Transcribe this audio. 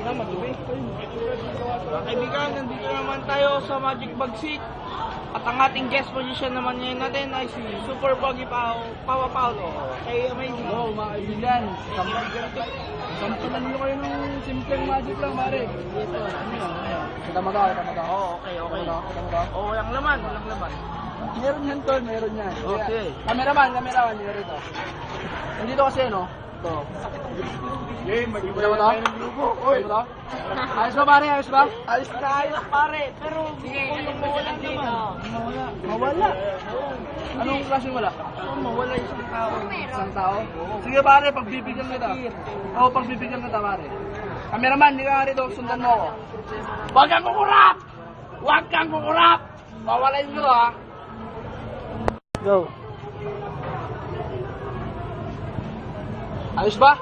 na, matuloy. Kaibigan, nandito naman tayo sa Magic Bag Seat. At ang ating guest position naman ngayon natin ay si Super Pogi Papa Paulo. Kay Amazing. Hello mga kaibigan. Sampo na nyo kayo ng simpleng magic lang, mare. Dito, ano yan? Kita mo daw. Oo, okay. Oo, walang laman. Meron yan, tol. Meron yan. Okay. Cameraman, meron ito. Nandito kasi, no? Ito. Kita mo daw? Ayos ba, pare? Ayos ba? Ayos pare. Pero yung mawala naman. Mawala. Anong klaseng wala? Mawala isang tao. Isang tao? Sige, pare. Pagbibigyan kita. Oo, pagbibigyan kita, pare. Cameraman, hindi ka nga rito. Sundan mo ako. Huwag kang kukurap! Mawalain mo, ha? Go. Ayos ba?